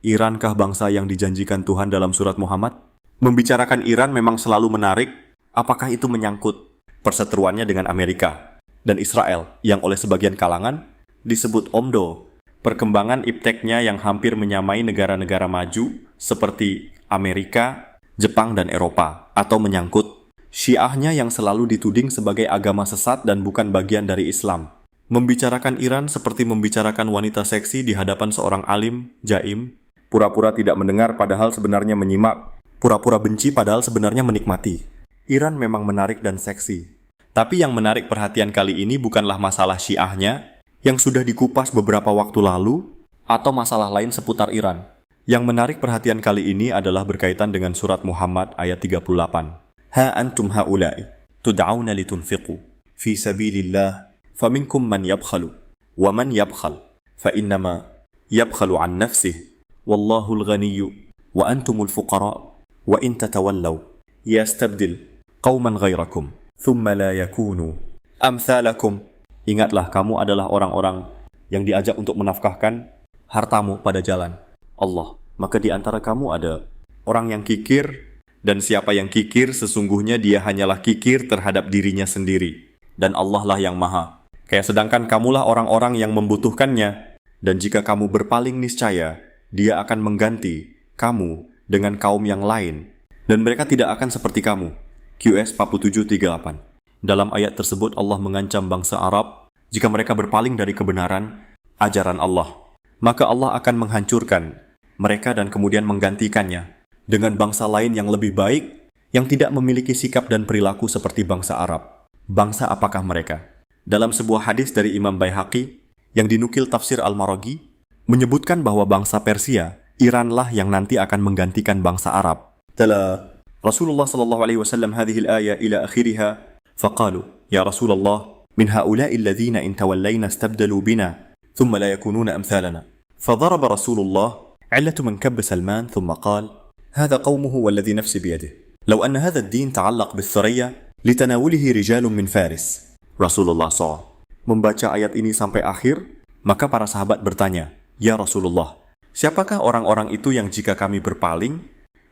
Irankah bangsa yang dijanjikan Tuhan dalam surat Muhammad? Membicarakan Iran memang selalu menarik, apakah itu menyangkut perseteruannya dengan Amerika dan Israel yang oleh sebagian kalangan disebut OMDO, perkembangan ipteknya yang hampir menyamai negara-negara maju seperti Amerika, Jepang, dan Eropa, atau menyangkut Syiahnya yang selalu dituding sebagai agama sesat dan bukan bagian dari Islam. Membicarakan Iran seperti membicarakan wanita seksi di hadapan seorang alim, jaim, pura-pura tidak mendengar padahal sebenarnya menyimak, pura-pura benci padahal sebenarnya menikmati. Iran memang menarik dan seksi. Tapi yang menarik perhatian kali ini bukanlah masalah Syiahnya yang sudah dikupas beberapa waktu lalu atau masalah lain seputar Iran. Yang menarik perhatian kali ini adalah berkaitan dengan surat Muhammad ayat 38. Ha antum haula'i tud'auna litunfiqu fi sabilillah faminkum man yabkhalu wa man yabkhal fa innama yabkhalu an nafsihi wallahul ghaniyyu wa antumul fuqara wa in tatawallaw yastabdil qauman ghairakum thumma la yakunu amthalakum. Ingatlah, kamu adalah orang-orang yang diajak untuk menafkahkan hartamu pada jalan Allah. Maka di antara kamu ada orang yang kikir, dan siapa yang kikir sesungguhnya dia hanyalah kikir terhadap dirinya sendiri, dan Allah lah yang maha. Sedangkan kamulah orang-orang yang membutuhkannya, dan jika kamu berpaling niscaya dia akan mengganti kamu dengan kaum yang lain, dan mereka tidak akan seperti kamu. QS 47:38. Dalam ayat tersebut Allah mengancam bangsa Arab jika mereka berpaling dari kebenaran ajaran Allah, maka Allah akan menghancurkan mereka dan kemudian menggantikannya dengan bangsa lain yang lebih baik, yang tidak memiliki sikap dan perilaku seperti bangsa Arab. Bangsa apakah mereka? Dalam sebuah hadis dari Imam Baihaqi yang dinukil tafsir Al-Maraghi, menyebutkan bahwa bangsa Persia, Iranlah yang nanti akan menggantikan bangsa Arab. Tala Rasulullah sallallahu alaihi wasallam hadhihi al-ayah ila akhiriha, faqalu ya Rasulullah min haula'i alladhina in tawallayna istabdalu bina thumma la yakununa amthalana. فضرب رسول الله علة منكب سلمان ثم قال هذا قومه والذي نفسي بيده لو أن هذا الدين تعلق بالثريا لتناوله رجال من فارس. Rasulullah SAW membaca ayat ini sampai akhir, maka para sahabat bertanya, ya Rasulullah, siapakah orang-orang itu yang jika kami berpaling,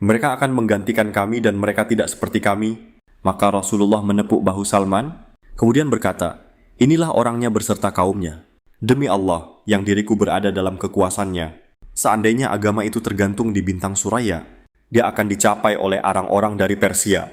mereka akan menggantikan kami dan mereka tidak seperti kami? Maka Rasulullah menepuk bahu Salman, kemudian berkata, inilah orangnya berserta kaumnya. Demi Allah yang diriku berada dalam kekuasannya, seandainya agama itu tergantung di bintang Suraya, dia akan dicapai oleh orang-orang dari Persia.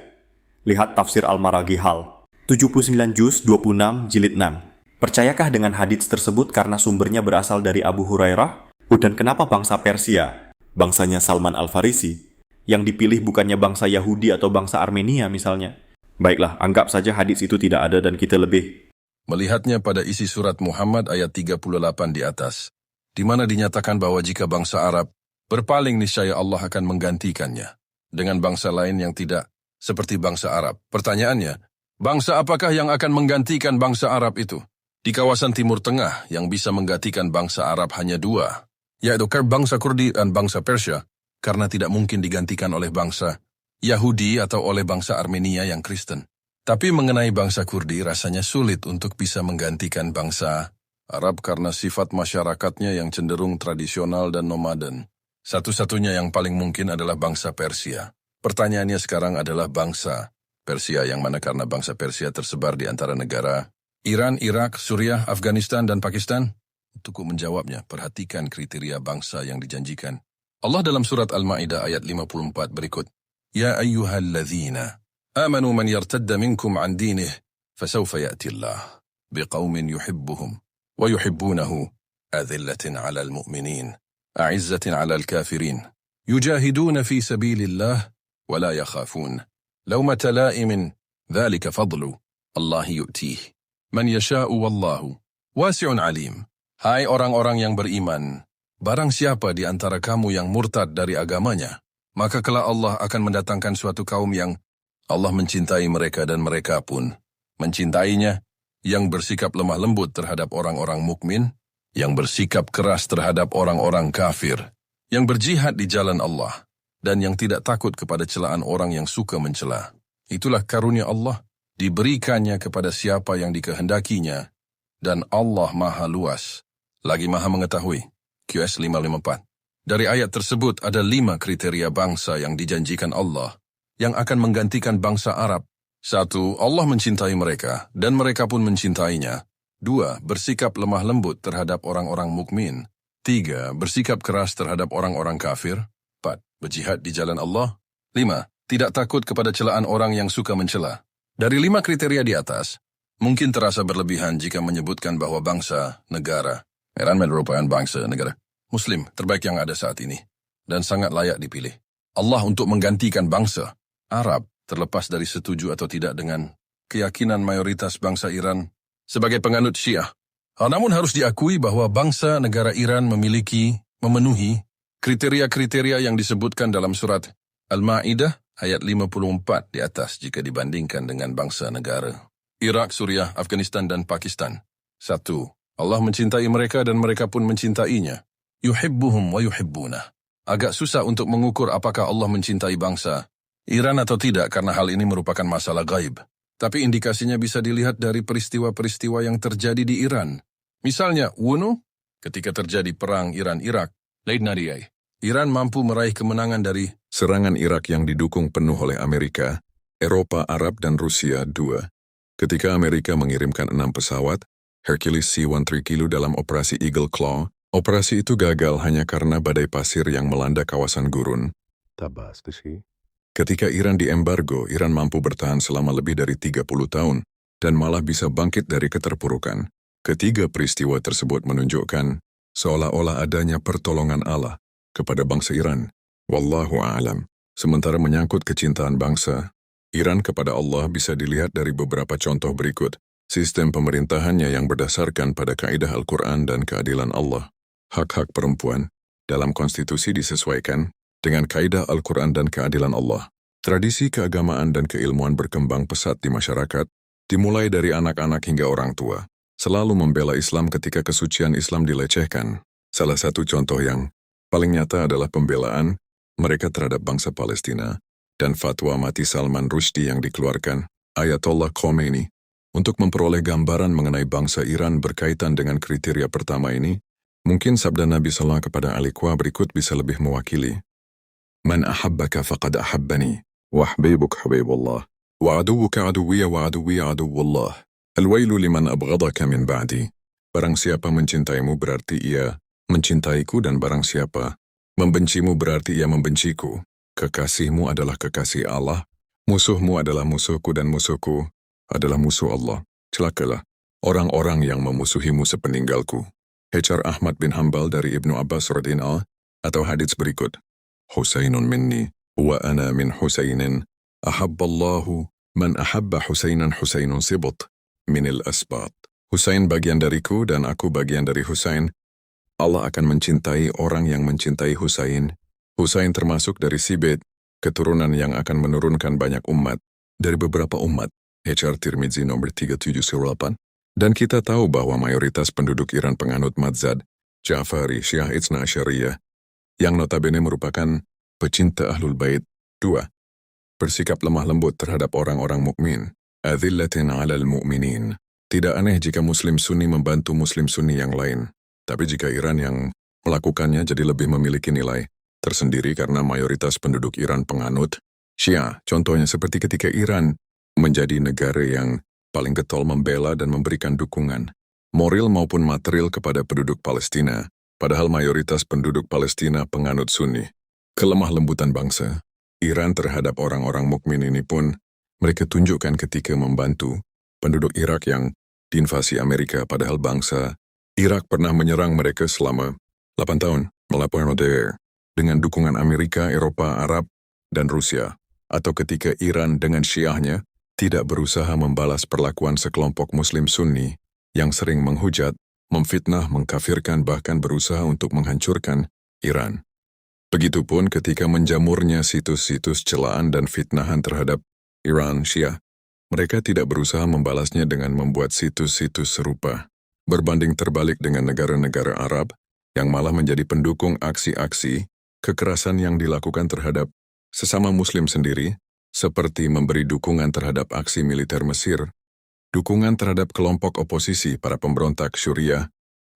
Lihat tafsir Al-Maraghi Hal 79 juz 26 jilid 6. Percayakah dengan hadits tersebut karena sumbernya berasal dari Abu Hurairah? Dan kenapa bangsa Persia, bangsanya Salman Al-Farisi, yang dipilih bukannya bangsa Yahudi atau bangsa Armenia misalnya? Baiklah, anggap saja hadits itu tidak ada dan kita lebih melihatnya pada isi surat Muhammad ayat 38 di atas, di mana dinyatakan bahwa jika bangsa Arab berpaling niscaya Allah akan menggantikannya dengan bangsa lain yang tidak seperti bangsa Arab. Pertanyaannya, bangsa apakah yang akan menggantikan bangsa Arab itu? Di kawasan Timur Tengah yang bisa menggantikan bangsa Arab hanya dua, yaitu bangsa Kurdi dan bangsa Persia, karena tidak mungkin digantikan oleh bangsa Yahudi atau oleh bangsa Armenia yang Kristen. Tapi mengenai bangsa Kurdi rasanya sulit untuk bisa menggantikan bangsa Arab karena sifat masyarakatnya yang cenderung tradisional dan nomaden. Satu-satunya yang paling mungkin adalah bangsa Persia. Pertanyaannya sekarang adalah bangsa Persia yang mana karena bangsa Persia tersebar di antara negara Iran, Irak, Suriah, Afghanistan, dan Pakistan? Untuk menjawabnya, perhatikan kriteria bangsa yang dijanjikan. Allah dalam surat Al-Ma'idah ayat 54 berikut, Ya ayyuhalladzina آمنوا من يرتد منكم عن دينه فسوف يأتي الله بقوم يحبهم ويحبونه أذلة على المؤمنين أعزة على الكافرين يجاهدون في سبيل الله ولا يخافون لومة لائم ذلك فضل الله يؤتيه من يشاء والله واسع عليم. Hai orang-orang yang beriman, barang siapa di antara kamu yang murtad dari agamanya, maka kelak Allah akan mendatangkan suatu kaum yang Allah mencintai mereka dan mereka pun mencintainya, yang bersikap lemah lembut terhadap orang-orang mukmin, yang bersikap keras terhadap orang-orang kafir, yang berjihad di jalan Allah, dan yang tidak takut kepada celaan orang yang suka mencela. Itulah karunia Allah, diberikannya kepada siapa yang dikehendakinya, dan Allah maha luas, lagi maha mengetahui. QS 554. Dari ayat tersebut ada 5 kriteria bangsa yang dijanjikan Allah yang akan menggantikan bangsa Arab. 1. Allah mencintai mereka dan mereka pun mencintainya. 2. Bersikap lemah lembut terhadap orang-orang mukmin. 3. Bersikap keras terhadap orang-orang kafir. 4. Berjihad di jalan Allah. 5. Tidak takut kepada celaan orang yang suka mencela. Dari 5 kriteria di atas, mungkin terasa berlebihan jika menyebutkan bahwa bangsa, negara, Iran merupakan bangsa, negara Muslim terbaik yang ada saat ini, dan sangat layak dipilih. Allah untuk menggantikan bangsa Arab, terlepas dari setuju atau tidak dengan keyakinan mayoritas bangsa Iran sebagai penganut Syiah. Namun harus diakui bahwa bangsa negara Iran memenuhi kriteria-kriteria yang disebutkan dalam surat Al-Ma'idah ayat 54 di atas jika dibandingkan dengan bangsa negara Irak, Suriah, Afghanistan, dan Pakistan. 1. Allah mencintai mereka dan mereka pun mencintainya. Yuhibbuhum wa yuhibbunah. Agak susah untuk mengukur apakah Allah mencintai bangsa Iran atau tidak karena hal ini merupakan masalah gaib. Tapi indikasinya bisa dilihat dari peristiwa-peristiwa yang terjadi di Iran. Misalnya, ketika terjadi perang Iran-Irak, Iran mampu meraih kemenangan dari serangan Irak yang didukung penuh oleh Amerika, Eropa, Arab, dan Rusia. 2. Ketika Amerika mengirimkan 6 pesawat, Hercules C-13 kilo dalam operasi Eagle Claw, operasi itu gagal hanya karena badai pasir yang melanda kawasan gurun. Ketika Iran diembargo, Iran mampu bertahan selama lebih dari 30 tahun dan malah bisa bangkit dari keterpurukan. Ketiga peristiwa tersebut menunjukkan seolah-olah adanya pertolongan Allah kepada bangsa Iran. Wallahu a'lam. Sementara menyangkut kecintaan bangsa Iran kepada Allah bisa dilihat dari beberapa contoh berikut. Sistem pemerintahannya yang berdasarkan pada kaidah Al-Quran dan keadilan Allah. Hak-hak perempuan dalam konstitusi disesuaikan dengan kaidah Al-Quran dan keadilan Allah. Tradisi keagamaan dan keilmuan berkembang pesat di masyarakat, dimulai dari anak-anak hingga orang tua, selalu membela Islam ketika kesucian Islam dilecehkan. Salah satu contoh yang paling nyata adalah pembelaan mereka terhadap bangsa Palestina dan fatwa mati Salman Rushdie yang dikeluarkan Ayatollah Khomeini. Untuk memperoleh gambaran mengenai bangsa Iran berkaitan dengan kriteria pertama ini, mungkin sabda Nabi SAW kepada Al-Ikhwa berikut bisa lebih mewakili. Man ahabbaka faqad ahabbani, wa habibuk habibullah, wa aduwuka aduwiyya wa aduwiyya aduwullah. Al-wailu liman abghadaka min ba'di. Barang siapa mencintaimu berarti ia mencintaiku, dan barang siapa membencimu berarti ia membenciku. Kekasihmu adalah kekasih Allah, musuhmu adalah musuhku, dan musuhku adalah musuh Allah. Celakalah orang-orang yang memusuhimu sepeninggalku. H.R. Ahmad bin Hanbal dari Ibnu Abbas radhiyallahu atau hadits berikut. Husainun minni wa ana min Husainin. Ahabballahu man ahabba Husainan Husainun sibt minil asbat. Husain bagian dariku dan aku bagian dari Husain. Allah akan mencintai orang yang mencintai Husain. Husain termasuk dari Sibet, keturunan yang akan menurunkan banyak umat dari beberapa umat. H.R. Tirmidzi nomor 3708. Dan kita tahu bahwa mayoritas penduduk Iran penganut madzhab Ja'fari Syiah Itsna Asyariyah, yang notabene merupakan pecinta Ahlul Bait. 2. Bersikap lemah lembut terhadap orang-orang mukmin. Adzillatin 'alal mu'minin. Tidak aneh jika Muslim Sunni membantu Muslim Sunni yang lain. Tapi jika Iran yang melakukannya jadi lebih memiliki nilai tersendiri karena mayoritas penduduk Iran penganut Syiah. Contohnya seperti ketika Iran menjadi negara yang paling getol membela dan memberikan dukungan moral maupun material kepada penduduk Palestina, padahal mayoritas penduduk Palestina penganut Sunni. Kelemah lembutan bangsa Iran terhadap orang-orang mukmin ini pun mereka tunjukkan ketika membantu penduduk Irak yang diinvasi Amerika, padahal bangsa Irak pernah menyerang mereka selama 8 tahun melaporkan dengan dukungan Amerika, Eropa, Arab, dan Rusia. Atau ketika Iran dengan Syiahnya tidak berusaha membalas perlakuan sekelompok Muslim Sunni yang sering menghujat, memfitnah, mengkafirkan, bahkan berusaha untuk menghancurkan Iran. Begitupun ketika menjamurnya situs-situs celaan dan fitnahan terhadap Iran Syiah, mereka tidak berusaha membalasnya dengan membuat situs-situs serupa. Berbanding terbalik dengan negara-negara Arab yang malah menjadi pendukung aksi-aksi kekerasan yang dilakukan terhadap sesama Muslim sendiri, seperti memberi dukungan terhadap aksi militer Mesir, dukungan terhadap kelompok oposisi para pemberontak Syuriah,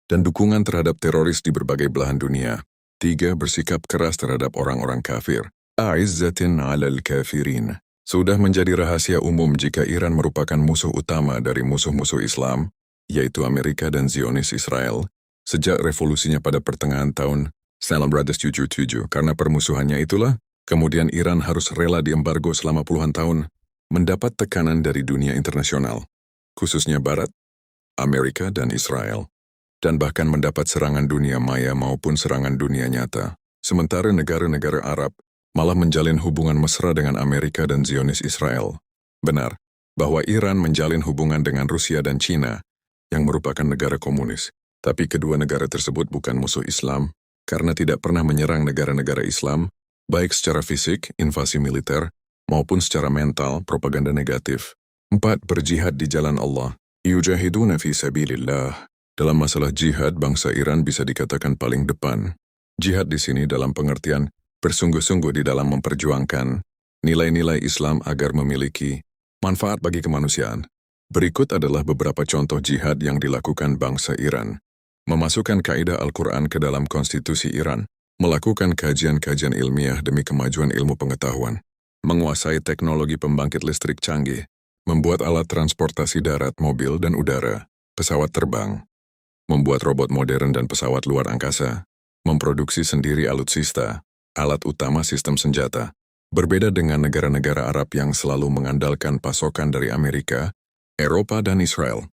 dan dukungan terhadap teroris di berbagai belahan dunia. 3. Bersikap keras terhadap orang-orang kafir. A'izzatin 'alal kafirin. Sudah menjadi rahasia umum jika Iran merupakan musuh utama dari musuh-musuh Islam, yaitu Amerika dan Zionis Israel, sejak revolusinya pada pertengahan tahun 1977. Karena permusuhannya itulah, kemudian Iran harus rela diembargo selama puluhan tahun, mendapat tekanan dari dunia internasional, khususnya Barat, Amerika, dan Israel, dan bahkan mendapat serangan dunia maya maupun serangan dunia nyata. Sementara negara-negara Arab malah menjalin hubungan mesra dengan Amerika dan Zionis Israel. Benar, bahwa Iran menjalin hubungan dengan Rusia dan China, yang merupakan negara komunis. Tapi kedua negara tersebut bukan musuh Islam, karena tidak pernah menyerang negara-negara Islam, baik secara fisik, invasi militer, maupun secara mental, propaganda negatif. 4. Berjihad di jalan Allah. Yujahiduna fi sabilillah. Dalam masalah jihad, bangsa Iran bisa dikatakan paling depan. Jihad di sini dalam pengertian bersungguh-sungguh di dalam memperjuangkan nilai-nilai Islam agar memiliki manfaat bagi kemanusiaan. Berikut adalah beberapa contoh jihad yang dilakukan bangsa Iran. Memasukkan kaidah Al-Quran ke dalam konstitusi Iran, melakukan kajian-kajian ilmiah demi kemajuan ilmu pengetahuan, menguasai teknologi pembangkit listrik canggih, membuat alat transportasi darat, mobil dan udara, pesawat terbang, membuat robot modern dan pesawat luar angkasa, memproduksi sendiri alutsista, alat utama sistem senjata. Berbeda dengan negara-negara Arab yang selalu mengandalkan pasokan dari Amerika, Eropa, dan Israel,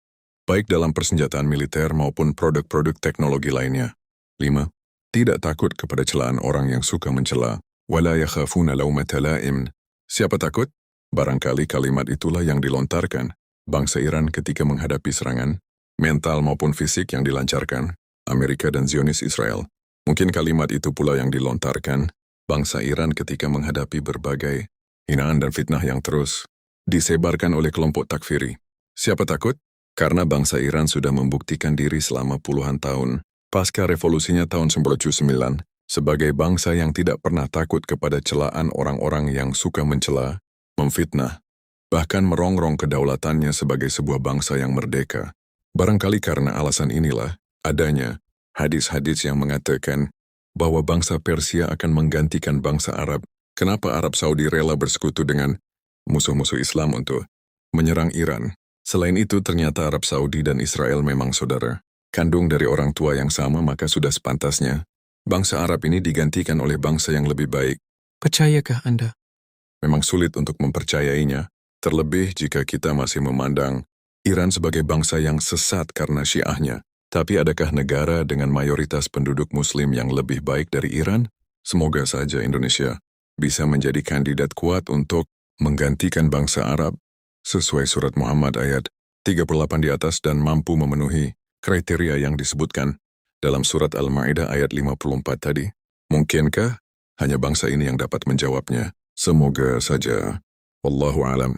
baik dalam persenjataan militer maupun produk-produk teknologi lainnya. 5. Tidak takut kepada celaan orang yang suka mencela. Wala yakhafuna laumata la'im. Siapa takut? Barangkali kalimat itulah yang dilontarkan bangsa Iran ketika menghadapi serangan, mental maupun fisik yang dilancarkan Amerika dan Zionis Israel. Mungkin kalimat itu pula yang dilontarkan bangsa Iran ketika menghadapi berbagai hinaan dan fitnah yang terus disebarkan oleh kelompok takfiri. Siapa takut? Karena bangsa Iran sudah membuktikan diri selama puluhan tahun pasca revolusinya tahun 1979 sebagai bangsa yang tidak pernah takut kepada celaan orang-orang yang suka mencela, memfitnah, bahkan merongrong kedaulatannya sebagai sebuah bangsa yang merdeka. Barangkali karena alasan inilah adanya hadis-hadis yang mengatakan bahwa bangsa Persia akan menggantikan bangsa Arab. Kenapa Arab Saudi rela bersekutu dengan musuh-musuh Islam untuk menyerang Iran? Selain itu, ternyata Arab Saudi dan Israel memang saudara kandung dari orang tua yang sama, maka sudah sepantasnya bangsa Arab ini digantikan oleh bangsa yang lebih baik. Percayakah Anda? Memang sulit untuk mempercayainya, terlebih jika kita masih memandang Iran sebagai bangsa yang sesat karena Syiahnya. Tapi adakah negara dengan mayoritas penduduk Muslim yang lebih baik dari Iran? Semoga saja Indonesia bisa menjadi kandidat kuat untuk menggantikan bangsa Arab sesuai surat Muhammad ayat 38 di atas dan mampu memenuhi kriteria yang disebutkan dalam surat Al-Ma'idah ayat 54 tadi. Mungkinkah hanya bangsa ini yang dapat menjawabnya? Semoga saja. Wallahu alam.